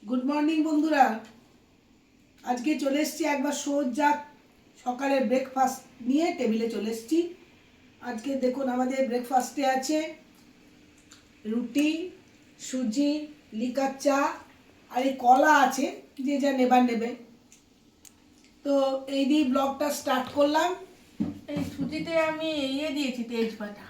Good morning বন্ধুরা। আজকে চলে এসেছি একবার সোজা সকালে ব্রেকফাস্ট নিয়ে টেবিলে চলে এসেছি। আজকে দেখুন আমাদের ব্রেকফাস্টে আছে রুটি, সুজি, লিকার চা আর এই কলা আছে, যে যা নেবার নেবে। তো এই দিয়ে ব্লগটা স্টার্ট করলাম। এই সুজিতে আমি দিয়েছি তেজপাতা।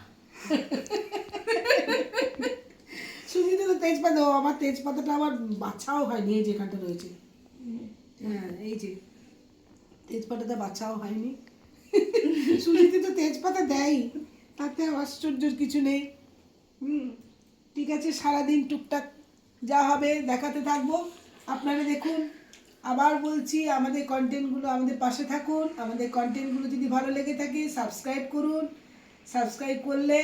সুজিতে তো তেজপাতা, আমার তেজপাতাটা আমার বাছাও হয়নি, এই যেখানটা রয়েছে। হ্যাঁ, এই যে তেজপাতাটা বাছাও হয়নি। সুজিতে তো তেজপাতা দেয়, তাতে আশ্চর্যের কিছু নেই। ঠিক আছে, সারাদিন টুকটাক যা হবে দেখাতে থাকবো। আপনারা দেখুন, আবার বলছি আমাদের কন্টেন্টগুলো, আমাদের পাশে থাকুন। আমাদের কন্টেন্টগুলো যদি ভালো লেগে থাকে সাবস্ক্রাইব করুন। সাবস্ক্রাইব করলে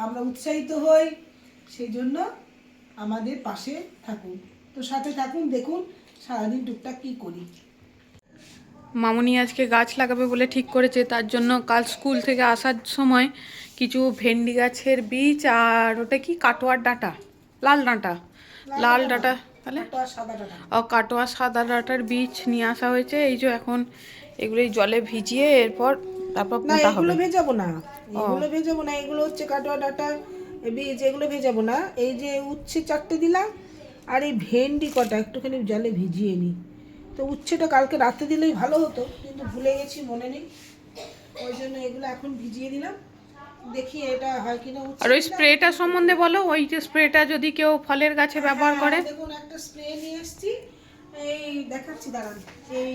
আমরা উৎসাহিত হই, সেই জন্য আমাদের পাশে থাকুন। তো সাথে থাকুন, দেখুন সারাদিন টুকটাক কী করি। মামুনি আজকে গাছ লাগাবে বলে ঠিক করেছে, তার জন্য কাল স্কুল থেকে আসার সময় কিছু ভেন্ডি গাছের বীজ আর ওটা কি কাটোয়ার ডাঁটা, লাল ডাঁটা তাহলে কাটোয়া সাদা ডাঁটার বীজ নিয়ে আসা হয়েছে। এই যে এখন এগুলো জলে ভিজিয়ে তারপর না, পোঁতা এগুলো হবে। ভেজাবো না, এগুলো হচ্ছে কাটোয়া ডাঁটা বীজ, এগুলো ভেজাবো না। এই যে উচ্ছে 4টে দিলাম, আর এই ভেন্ডি কটা একটুখানি জলে ভিজিয়ে নিই। তো উচ্ছেটা কালকে রাতে দিলেই ভালো হতো, কিন্তু ভুলে গেছি, মনে নেই, ওই জন্য এগুলো এখন ভিজিয়ে দিলাম। দেখি এটা হয় কিনা। আর ওই স্প্রেটা সম্বন্ধে বলো, ওই যে স্প্রেটা যদি কেউ ফলের গাছে ব্যবহার করে। দেখুন একটা স্প্রে নিয়ে এসেছি, এই দেখাচ্ছি, দাঁড়ান। এই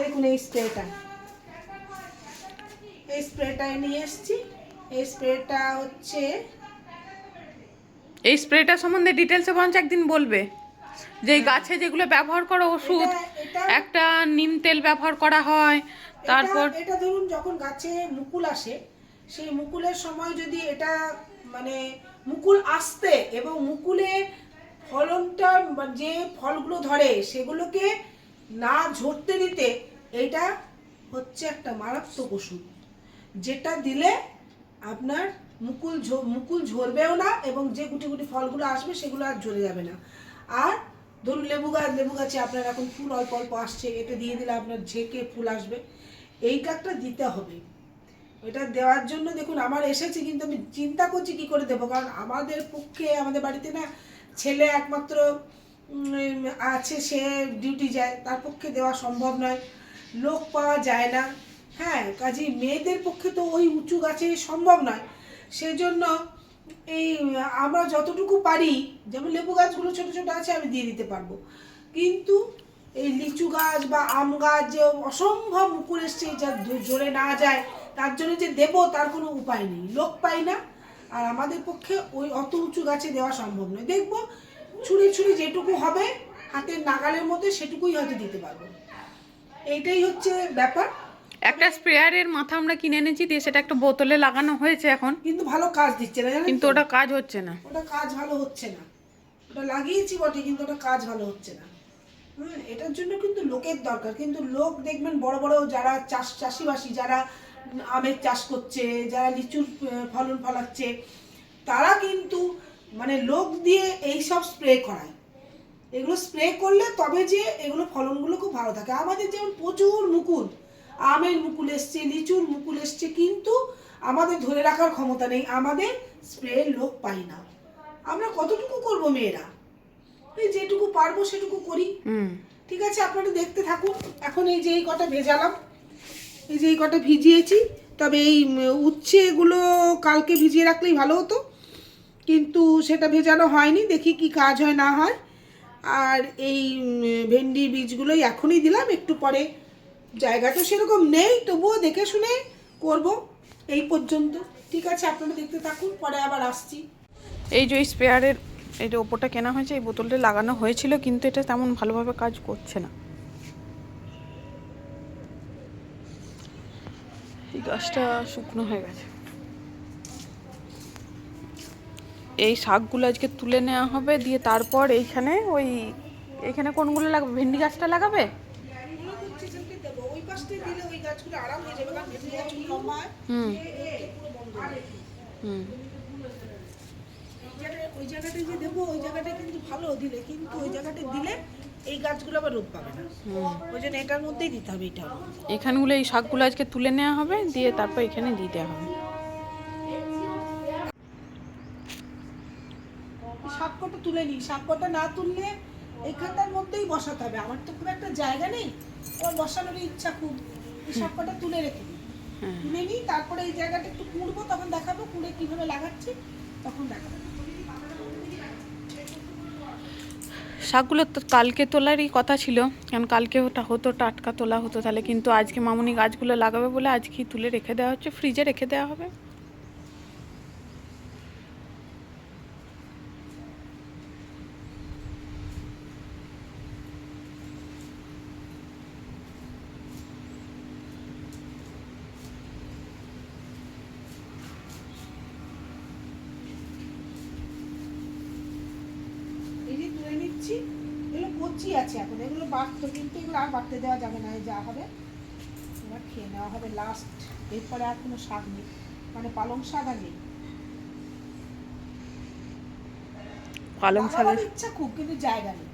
দেখুন এই স্প্রেটা নিয়ে এসেছি। এই স্প্রেটা হচ্ছে, এই স্প্রেটা সম্বন্ধে ডিটেলসে বরঞ্চ একদিন বলবে। যে এই গাছে যেগুলো ব্যবহার করো ওষুধ, একটা নিম তেল ব্যবহার করা হয়। তারপর এটা ধরুন যখন গাছে মুকুল আসে, সেই মুকুলের সময় যদি এটা মানে মুকুল আসতে এবং মুকুলে ফলনটা যে ফলগুলো ধরে সেগুলোকে না ঝরতে দিতে, এটা হচ্ছে একটা মারাত্মক ওষুধ, যেটা দিলে আপনার মুকুল ঝরবেও না, এবং যে গুটি গুটি ফলগুলো আসবে সেগুলো আর ঝরে যাবে না। আর ধরুন লেবু গাছে আপনার এখন ফুল অল্প অল্প আসছে, এটা দিয়ে দিলে আপনার ঝেঁকে ফুল আসবে। এইটা একটা দিতে হবে। এটা দেওয়ার জন্য দেখুন আমার এসেছে, কিন্তু আমি চিন্তা করছি কি করে দেবো, কারণ আমাদের পক্ষে, আমাদের বাড়িতে না ছেলে একমাত্র আছে, সে ডিউটি যায়, তার পক্ষে দেওয়া সম্ভব নয়, লোক পাওয়া যায় না। হ্যাঁ, কাজেই মেয়েদের পক্ষে তো ওই উঁচু গাছে সম্ভব নয়। সেজন্য এই আমরা যতটুকু পারি, যেমন লেবু গাছগুলো ছোট ছোট আছে, আমি দিয়ে দিতে পারবো, কিন্তু এই লিচু গাছ বা আম গাছ যে অসম্ভব মুকুল এসছে, যা জোরে না যায়, তার জন্য যে দেবো তার কোনো উপায় নেই, লোক পাই না। আর আমাদের পক্ষে ওই অত উঁচু গাছে দেওয়া সম্ভব নয়। দেখবো ছুঁড়ে ছুঁড়ে যেটুকু হবে হাতের নাগালের মধ্যে সেটুকুই হয়তো দিতে পারবো। এইটাই হচ্ছে ব্যাপার। একটা স্প্রেয়ারের মাথা আমরা কিনে এনেছি, দিয়ে সেটা একটা বোতলে লাগানো হয়েছে এখন, কিন্তু ভালো কাজ দিচ্ছে না, জানেন কিন্তু তো? ওটা কাজ হচ্ছে না। ওটা কাজ ভালো হচ্ছে না। ওটা লাগিয়েছি বটে, কিন্তু ওটা কাজ ভালো হচ্ছে না। এটার জন্য কিন্তু লোকের দরকার। কিন্তু লোক দেখবেন বড় বড় যারা চাষিবাসী, যারা আমের চাষ করছে, যারা লিচুর ফলন ফলাচ্ছে, তারা কিন্তু মানে লোক দিয়ে এই সব স্প্রে করায়। এগুলো স্প্রে করলে তবে যে এগুলো ফলনগুলো খুব ভালো থাকে। আমাদের যেমন প্রচুর মুকুল, আমের মুকুল এসছে, লিচুর মুকুল এসছে, কিন্তু আমাদের ধরে রাখার ক্ষমতা নেই, আমাদের স্প্রে লোক পাই না। আমরা কতটুকু করব মেয়েরা, এই যেটুকু পারবো সেটুকু করি। ঠিক আছে, আপনারা দেখতে থাকুন। এখন এই যে এই কটা ভেজালাম, এই যে এই কটা ভিজিয়েছি, তবে এই উচ্ছেগুলো কালকে ভিজিয়ে রাখলেই ভালো হতো, কিন্তু সেটা ভেজানো হয়নি। দেখি কি কাজ হয় না হয়। আর এই ভেন্ডি বীজগুলোই এখনই দিলাম, একটু পরে, জায়গাটা সেরকম নেই, তবুও দেখে শুনে করব। এই পর্যন্ত ঠিক আছে, আপনারা দেখতে থাকুন, পরে আবার আসছি। এই যে স্প্রেয়ারের এই যে ওপরটা কেনা হয়েছে, এই বোতলটা লাগানো হয়েছিল, কিন্তু এটা তেমন ভালোভাবে কাজ করছে না। এই গাছটা শুকনো হয়ে গেছে। এই শাকগুলো আজকে তুলে নেওয়া হবে, দিয়ে তারপর এইখানে কোনগুলো লাগাবে? ভেন্ডি গাছটা লাগাবে। হুম। ওই জায়গাটায় যে দেবো ওই জায়গাটা কিন্তু ভালো দিলে, কিন্তু ওই জায়গাটা দিলে এই গাছগুলো আবার রোদ পাবে না। ওই জন্য এটার মধ্যেই দিতে হবে, এটা এখানগুলো এই শাকগুলো আজকে তুলে নেওয়া হবে, দিয়ে তারপর এখানে দিয়ে দেওয়া হবে। শাক কটা তুলে নিই, শাক কটা না তুললে এইখানটার মধ্যেই বসাতে হবে। আমার তো খুব একটা জায়গা নেই, আমার বসানোর ইচ্ছা খুব। এই শাক কটা তুলে রেখে দিই, তুলে নিই, তারপরে এই জায়গাটা একটু কুড়বো, তখন দেখাবো কুড়ে কিভাবে লাগাচ্ছি, তখন দেখাবো। শাকগুলো তো কালকে তোলারই কথা ছিল, কারণ কালকে ওটা হতো, টাটকা তোলা হতো তাহলে, কিন্তু আজকে মামুনি গাছগুলো লাগাবে বলে আজকেই তুলে রেখে দেওয়া হচ্ছে, ফ্রিজে রেখে দেওয়া হবে। এই যে তুলে নিচ্ছি, এগুলো কচি আছে এখন, এগুলো বাড়তো, কিন্তু এগুলো আর বাড়তে দেওয়া যাবে না। যা হবে এবার খেয়ে নেওয়া হবে লাস্ট, এরপরে আর কোনো শাক নেই, মানে পালং শাক আর নেই। পালং শাকের লাগাবার ইচ্ছা খুব, কিন্তু জায়গা নেই।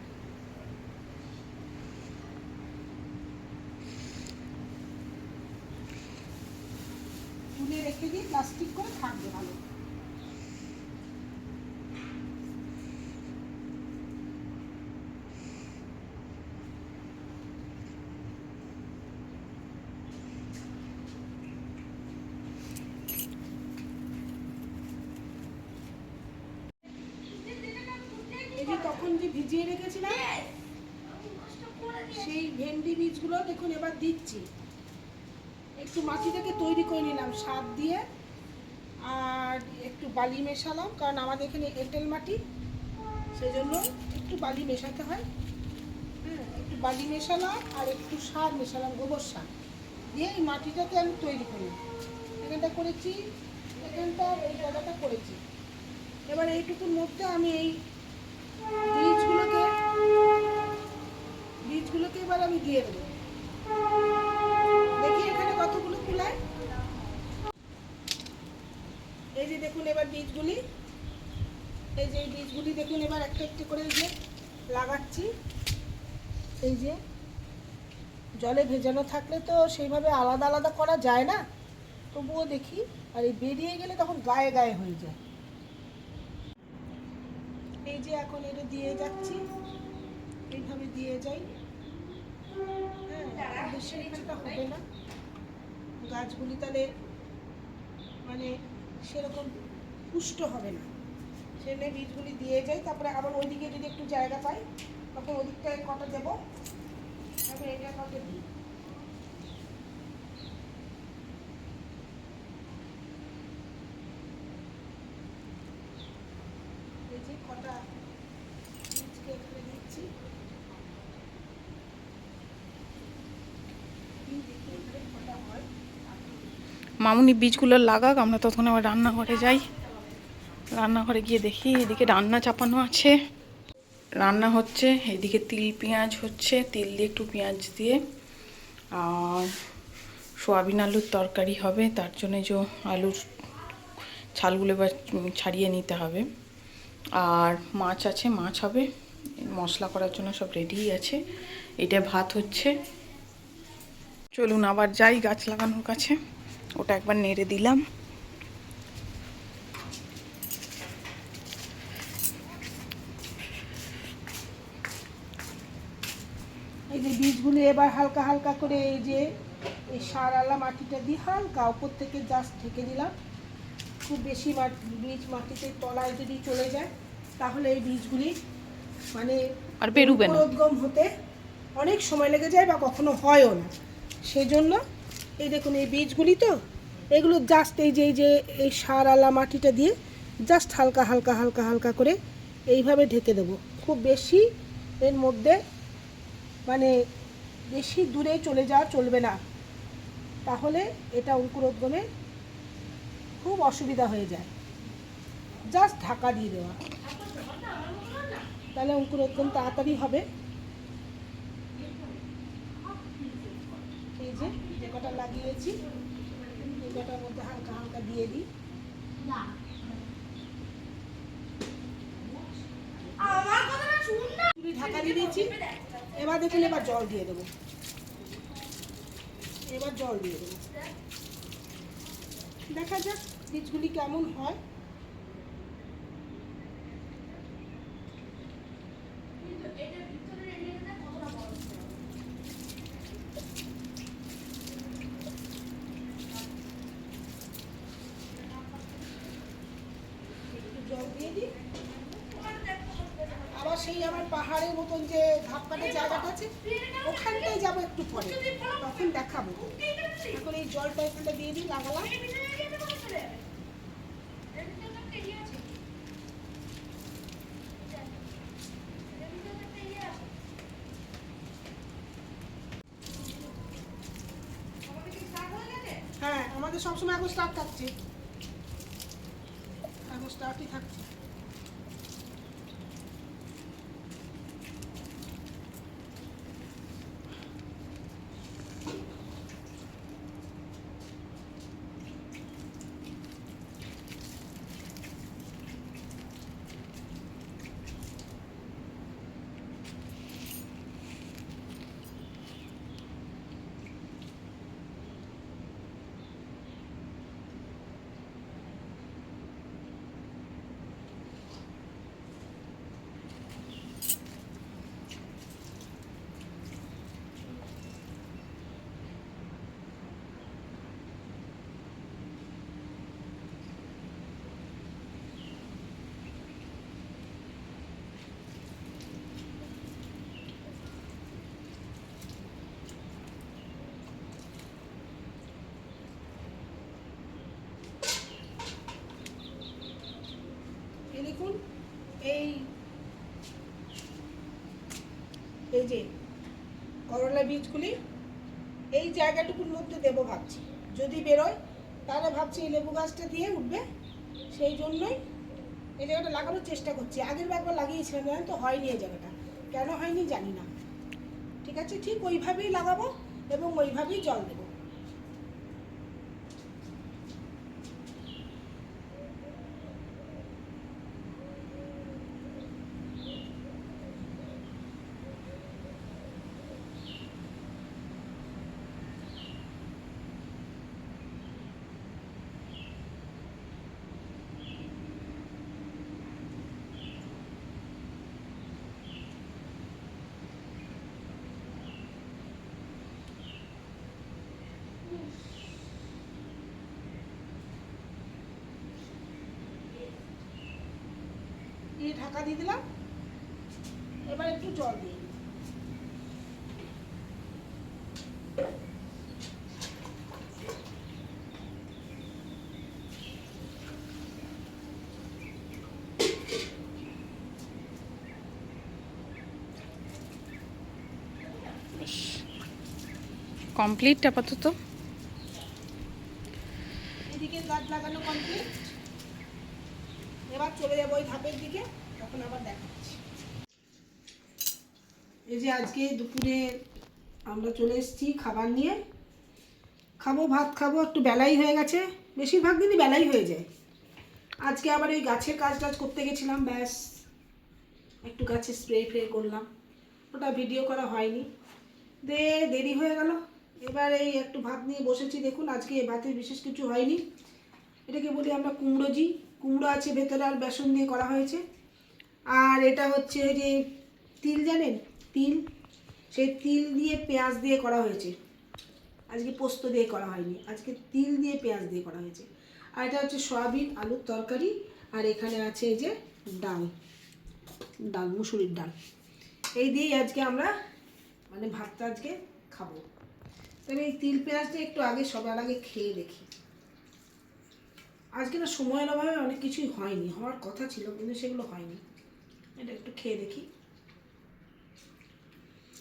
তুলে রেখে দিই, প্লাস্টিক করে থাকবে ভালো। এই যে তখন যে ভিজিয়ে রেখেছিলাম সেই ভেন্ডি বীজগুলো দেখুন এবার দিচ্ছি। একটু মাটিটাকে তৈরি করে নিলাম সার দিয়ে, আর একটু বালি মেশালাম, কারণ আমাদের এখানে এঁটেল মাটি, সেই জন্য একটু বালি মেশাতে হয়। হ্যাঁ, একটু বালি মেশালাম আর একটু সার মেশালাম, গোবর সার দিয়ে এই মাটিটাকে আমি তৈরি করি। এখানটা করেছি, এখানটা এই জায়গাটা করেছি। এবার এইটুকুর মধ্যে আমি এই বীজগুলোকে এবার আমি দিয়ে দেবো। দেখি এখানে কতগুলো কুলায়। এই যে দেখুন এবার বীজগুলি, এই যে এই বীজগুলি দেখুন এবার একটা একটা করে এই যে লাগাচ্ছি। এই যে জলে ভেজানো থাকলে তো সেইভাবে আলাদা আলাদা করা যায় না, তবুও দেখি, আর এই বেরিয়ে গেলে তখন গায়ে গায়ে হয়ে যায়। এই যে এখন এটা দিয়ে যাচ্ছি, এইভাবে দিয়ে যাই। হ্যাঁ, বেশি এখানটা হবে না, গাছগুলি তাহলে মানে সেরকম পুষ্ট হবে না, সেজন্য বীজগুলি দিয়ে যাই। তারপরে আবার ওইদিকে যদি একটু জায়গা পাই তখন ওদিকটায় কটা দেবো, আমি এটা কটা দিই। এই যে কটা বীজকে এখানে দিচ্ছি, দেখি এখানে কটা হয়। মামুনি বীজগুলো লাগাক, আমরা তখন আবার রান্নাঘরে যাই। রান্নাঘরে গিয়ে দেখি এদিকে রান্না চাপানো আছে, রান্না হচ্ছে, এদিকে তিল পেঁয়াজ হচ্ছে, তিল দিয়ে একটু পেঁয়াজ দিয়ে, আর সোয়াবিন আলুর তরকারি হবে, তার জন্য যে আলুর ছালগুলো এবার ছাড়িয়ে নিতে হবে। আর মাছ আছে, মাছ হবে, মশলা করার জন্য সব রেডি আছে। এটা ভাত হচ্ছে। চলুন আবার যাই গাছ লাগানোর কাছে, ওটা একবার নেড়ে দিলাম। এই যে বীজগুলি এবার হালকা হালকা করে এই যে এই সারালা মাটিটা দিয়ে হালকা উপর থেকে জাস্ট ঢেকে দিলাম। খুব বেশি বীজ মাটিতে তলায় যদি চলে যায় তাহলে এই বীজগুলি মানে আর বেরোবে না, উদ্গম হতে অনেক সময় লেগে যায় বা কখনো হয়ও না। সেজন্য এই দেখুন এই বীজগুলি তো এগুলো জাস্ট এই যে এই সারালা মাটিটা দিয়ে জাস্ট হালকা হালকা হালকা হালকা করে এইভাবে ঢেকে দেবো। খুব বেশি এর মধ্যে মানে বেশি দূরে চলে যাওয়া চলবে না, তাহলে এটা অঙ্কুরোদ্গমে খুব অসুবিধা হয়ে যায়। জাস্ট ঢাকা দিয়ে দেওয়া, তাহলে অঙ্কুরোদ্গম তাড়াতাড়ি হবে। এই যে কটা লাগিয়েছি এই কটার মধ্যে হালকা হালকা দিয়ে দিই। ঢাকা দিয়ে দিয়েছি। এবার দেখুন, এবার জল দিয়ে দেবো। এবার জল দিয়ে দেবো, দেখা যাক বীজগুলি কেমন হয়। একটু জল দিয়ে দিই। আবার সেই আমার পাহাড়ের মতন যে ধাপকাটা জায়গাটা আছে, ওখানটায় যাবো একটু পরে, তখন দেখাবো। এখন এই জলটা এখানটা দিয়ে দিই, লাগালাম। হ্যাঁ, আমাদের সবসময় এখন স্টার্ট থাকছে, এখন স্টার্টই থাকছে। এই দেখুন, এই এই যে করলা বীজগুলি এই জায়গাটুকুর মধ্যে দেবো ভাবছি। যদি বেরোয় তাহলে ভাবছি এই লেবু গাছটা দিয়ে উঠবে, সেই জন্যই এই জায়গাটা লাগানোর চেষ্টা করছি। আগের একবার লাগিয়েছিলাম, জানেন তো, হয়নি এই জায়গাটা, কেন হয়নি জানি না। ঠিক আছে, ঠিক ওইভাবেই লাগাবো এবং ওইভাবেই জল দেবো। দিয়ে ঢাকা দিয়ে দিলাম। এবার একটু জল দিয়ে দিই। কমপ্লিট আপাতত। এদিকে গাছ লাগানো কমপ্লিট। এবার চলে যাবো ওই ধাপের দিকে, তখন আবার দেখাচ্ছি। এই যে আজকে দুপুরে আমরা চলে এসেছি খাবার নিয়ে, খাবো, ভাত খাবো। একটু বেলাই হয়ে গেছে, বেশিরভাগ দিনই বেলাই হয়ে যায়। আজকে আবার ওই গাছের কাজ টাজ করতে গেছিলাম, ব্যাস একটু গাছে স্প্রে ফ্রে করলাম, ওটা ভিডিও করা হয়নি, দেরি হয়ে গেল। এবার এই একটু ভাত নিয়ে বসেছি। দেখুন, আজকে ভাতে বিশেষ কিছু হয়নি। এটাকে বলি আমরা কুমড়োজি। কুমড়ো আছে ভেতরে, আর বেসন দিয়ে করা হয়েছে। আর এটা হচ্ছে যে তিল, জানেন তিল, সেই তিল দিয়ে পেঁয়াজ দিয়ে করা হয়েছে। আজকে পোস্ত দিয়ে করা হয়নি, আজকে তিল দিয়ে পেঁয়াজ দিয়ে করা হয়েছে। আর এটা হচ্ছে সয়াবিন আলুর তরকারি। আর এখানে আছে এই যে ডাল, মুসুরির ডাল। এই দিয়েই আজকে আমরা মানে ভাতটা আজকে খাবো। তবে এই তিল পেঁয়াজটা একটু আগে, সবার আগে খেয়ে দেখি। আজকে না সময়ের অভাবে অনেক কিছুই হয়নি, হওয়ার কথা ছিল কিন্তু সেগুলো হয়নি। এটা একটু খেয়ে দেখি।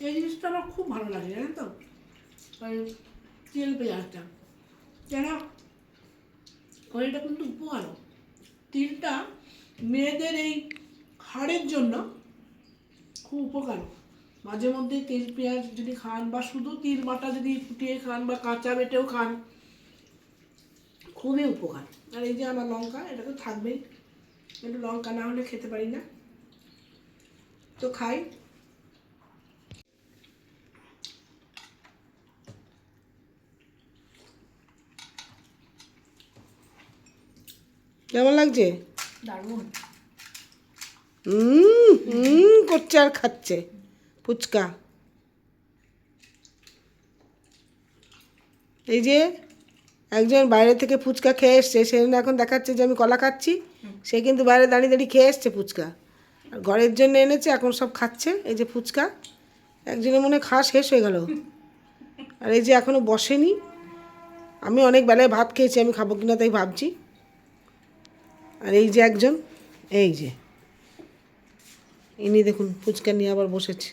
এই জিনিসটা আমার খুব ভালো লাগে, জানেন তো, ওই তিল পেঁয়াজটা। কেন ওইটা কিন্তু উপকারও। তিলটা মেয়েদের এই হাড়ের জন্য খুব উপকার। মাঝে মধ্যে তিল পেঁয়াজ যদি খান, বা শুধু তিল বাটা যদি ফুটিয়ে খান, বা কাঁচা বেটেও খান, খুবই উপকার। আর এই যে আমার লঙ্কা, এটা তো থাকবেই, একটু লঙ্কা না হলে খেতে পারি না, তো খাই। কেমন লাগছে? দারুণ। করছে আর খাচ্ছে ফুচকা। এই যে একজন বাইরে থেকে ফুচকা খেয়ে এসছে, সে এখন দেখাচ্ছে যে আমি কলা খাচ্ছি, সে কিন্তু বাইরে দাঁড়িয়ে দাঁড়িয়ে খেয়ে এসছে ফুচকা। আর ঘরের জন্য এনেছে, এখন সব খাচ্ছে এই যে ফুচকা। একজনের মনে হয় খাওয়া শেষ হয়ে গেল, আর এই যে এখনও বসেনি। আমি অনেক বেলায় ভাত খেয়েছি, আমি খাবো কিনা তাই ভাবছি। আর এই যে একজন, এই যে ইনি দেখুন ফুচকা নিয়ে আবার বসেছে,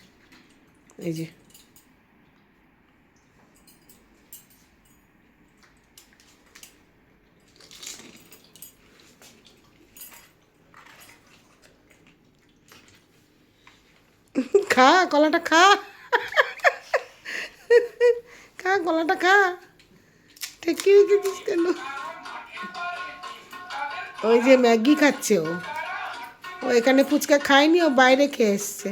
এই যে। খা কলাটা খা, খা কলাটা খা, ঠেকিয়ে রেখেছিস কেন? ওই যে ম্যাগি খাচ্ছে ও, ও এখানে ফুচকা খায়নি, ও বাইরে খেয়ে এসছে।